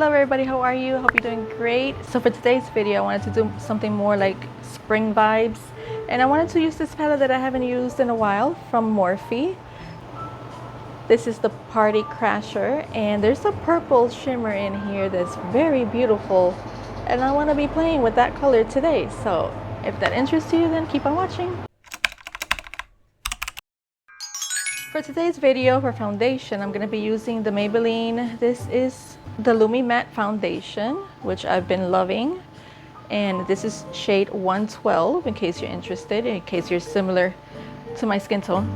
Hello everybody, how are you? Hope you're doing great. So for today's video, I wanted to do something more like spring vibes. And I wanted to use this palette that I haven't used in a while from Morphe. This is the Party Crasher, and there's a purple shimmer in here that's very beautiful. And I want to be playing with that color today. So if that interests you, then keep on watching. For today's video for foundation, I'm going to be using the Maybelline. This is the Lumi Matte Foundation, which I've been loving. And this is shade 112, in case you're interested, in case you're similar to my skin tone.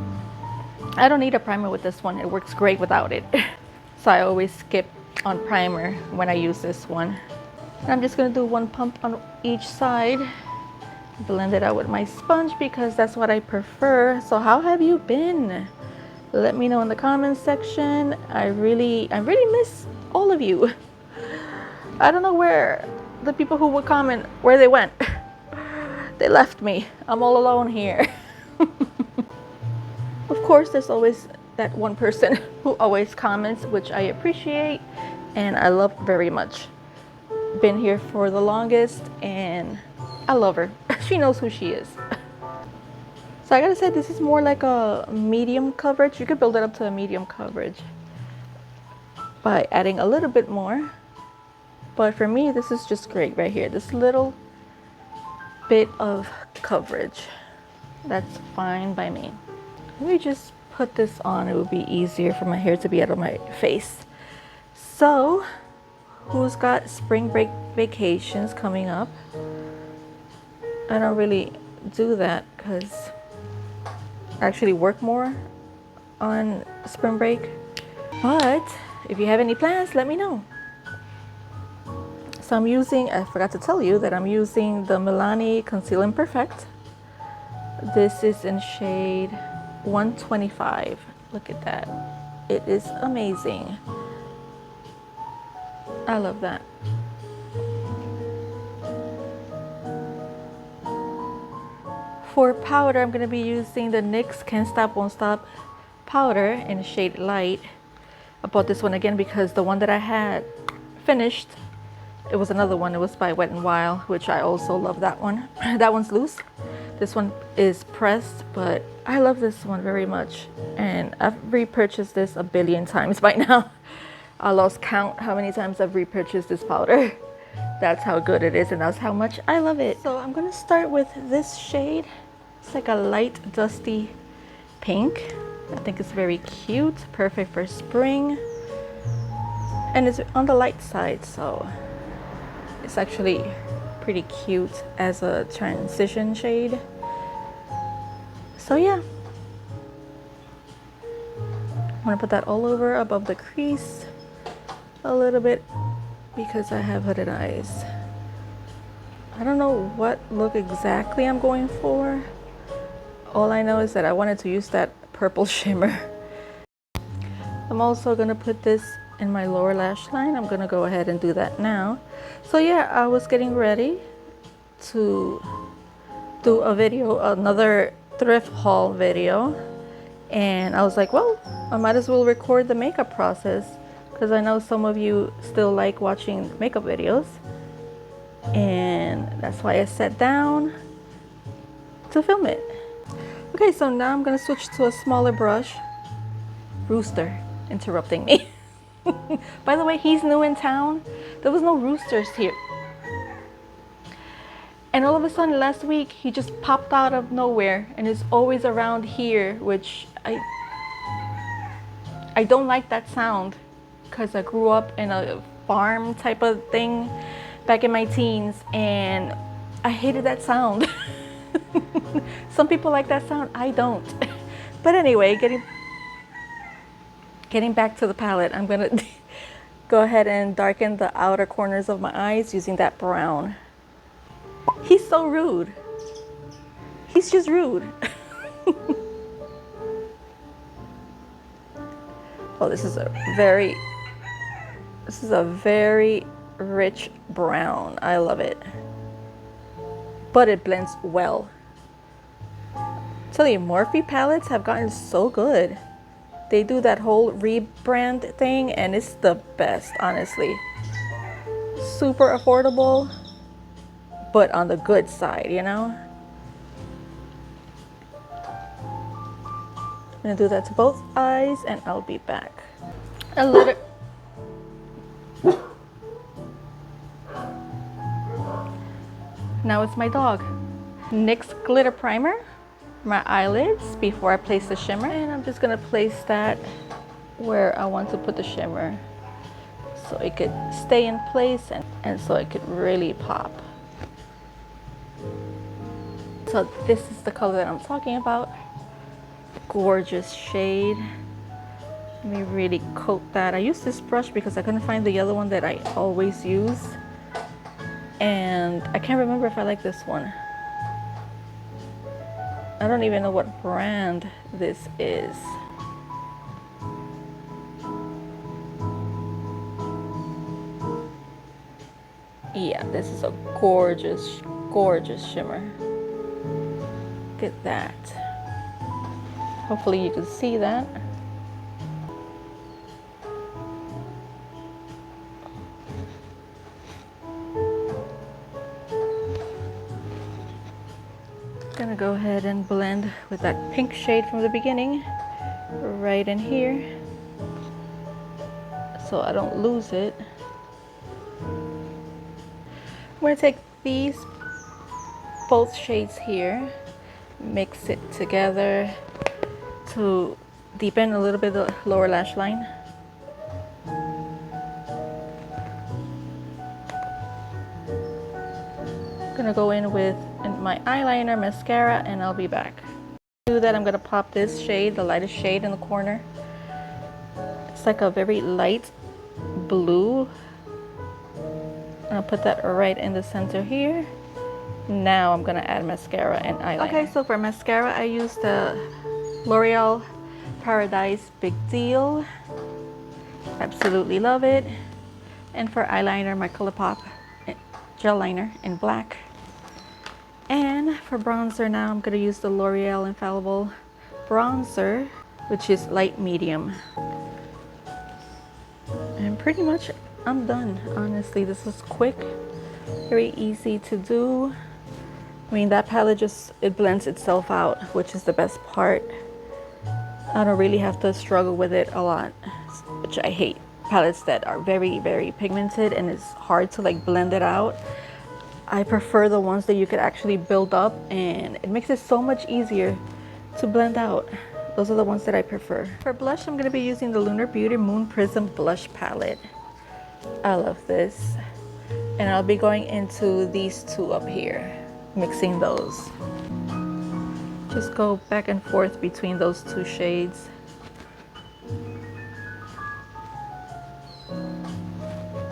I don't need a primer with this one. It works great without it. So I always skip on primer when I use this one. And I'm just going to do one pump on each side. Blend it out with my sponge because that's what I prefer. So how have you been? Let me know in the comments section. I really miss all of you. I don't know where the people who would comment, where they went. They left me. I'm all alone here. Of course, there's always that one person who always comments, which I appreciate and I love very much. Been here for the longest and I love her. She knows who she is. So I gotta say, this is more like a medium coverage. You could build it up to a medium coverage by adding a little bit more. But for me, this is just great right here. This little bit of coverage. That's fine by me. Let me just put this on. It would be easier for my hair to be out of my face. So, who's got spring break vacations coming up? I don't really do that because I actually work more on spring break. But if you have any plans, let me know. So I'm using, I forgot to tell you that I'm using the Milani Conceal and Perfect. This is in shade 125. Look at that. It is amazing. I love that. For powder, I'm going to be using the NYX Can't Stop Won't Stop powder in shade light. I bought this one again because the one that I had finished, it was another one. It was by Wet n Wild, which I also love that one. That one's loose. This one is pressed, but I love this one very much. And I've repurchased this a billion times by now. I lost count how many times I've repurchased this powder. That's how good it is, and that's how much I love it. So I'm going to start with this shade. It's like a light dusty pink. I think it's very cute, perfect for spring. And it's on the light side, so it's actually pretty cute as a transition shade. So yeah, I'm gonna put that all over above the crease a little bit because I have hooded eyes. I don't know what look exactly I'm going for. All I know is that I wanted to use that purple shimmer. I'm also gonna put this in my lower lash line. I'm gonna go ahead and do that now. So yeah, I was getting ready to do a video, another thrift haul video. And I was like, well, I might as well record the makeup process because I know some of you still like watching makeup videos. And that's why I sat down to film it. Okay, so now I'm gonna switch to a smaller brush. Rooster interrupting me. By the way, he's new in town. There was no roosters here. And all of a sudden last week, he just popped out of nowhere and is always around here, which I don't like that sound because I grew up in a farm type of thing back in my teens and I hated that sound. Some people like that sound, I don't. But anyway, getting back to the palette, I'm gonna go ahead and darken the outer corners of my eyes using that brown. He's so rude. He's just rude. Oh, this is a very rich brown. I love it. But it blends well. Tell you, Morphe palettes have gotten so good. They do that whole rebrand thing and it's the best, honestly. super affordable, but on the good side, you know? I'm gonna do that to both eyes and I'll be back. A little. Now it's my dog. NYX glitter primer for my eyelids before I place the shimmer. And I'm just gonna place that where I want to put the shimmer so it could stay in place and so it could really pop. So this is the color that I'm talking about. Gorgeous shade. Let me really coat that. I used this brush because I couldn't find the other one that I always use. And I can't remember if I like this one. I don't even know what brand this is. Yeah, this is a gorgeous, gorgeous shimmer. Look at that. Hopefully you can see that. Gonna go ahead and blend with that pink shade from the beginning right in here so I don't lose it. I'm gonna take these both shades here, mix it together to deepen a little bit the lower lash line. Gonna go in with my eyeliner, mascara, and I'll be back. To do that, I'm gonna pop this shade, the lightest shade in the corner. It's like a very light blue. I'll put that right in the center here. Now I'm gonna add mascara and eyeliner. Okay, so for mascara, I used the L'Oreal Paradise Big Deal. Absolutely love it. And for eyeliner, my ColourPop gel liner in black. And for bronzer now, I'm gonna use the L'Oreal Infallible Bronzer, which is light medium. And pretty much I'm done. Honestly, this was quick, very easy to do. I mean, that palette it blends itself out, which is the best part. I don't really have to struggle with it a lot, which I hate. Palettes that are very, very pigmented and it's hard to like blend it out. I prefer the ones that you could actually build up and it makes it so much easier to blend out. Those are the ones that I prefer. For blush, I'm gonna be using the Lunar Beauty Moon Prism Blush Palette. I love this. And I'll be going into these two up here, mixing those. Just go back and forth between those two shades.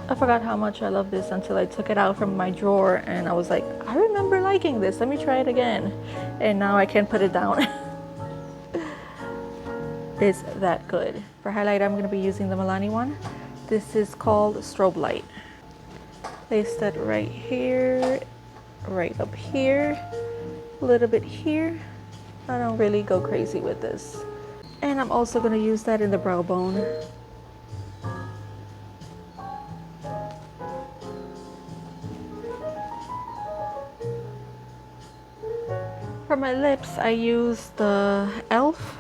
I forgot how much I love this until I took it out from my drawer and I was like, I remember liking this, let me try it again. And now I can't put it down. It's that good. For highlight, I'm gonna be using the Milani one. This is called Strobe Light. Place that right here, right up here, a little bit here. I don't really go crazy with this. And I'm also gonna use that in the brow bone. For my lips, I use the e.l.f.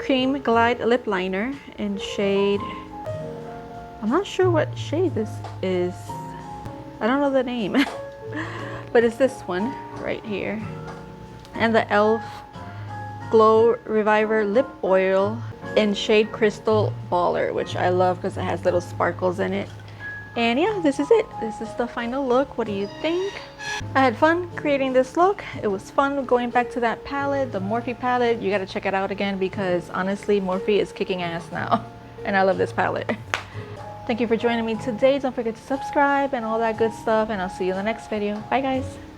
Cream Glide Lip Liner in shade, I'm not sure what shade this is. I don't know the name, but it's this one right here. And the e.l.f. Glow Reviver Lip Oil in shade Crystal Baller, which I love because it has little sparkles in it. And yeah, this is it. This is the final look. What do you think? I had fun creating this look. It was fun going back to that palette, the Morphe palette. You gotta check it out again because honestly, Morphe is kicking ass now. And I love this palette. Thank you for joining me today. Don't forget to subscribe and all that good stuff. And I'll see you in the next video. Bye guys.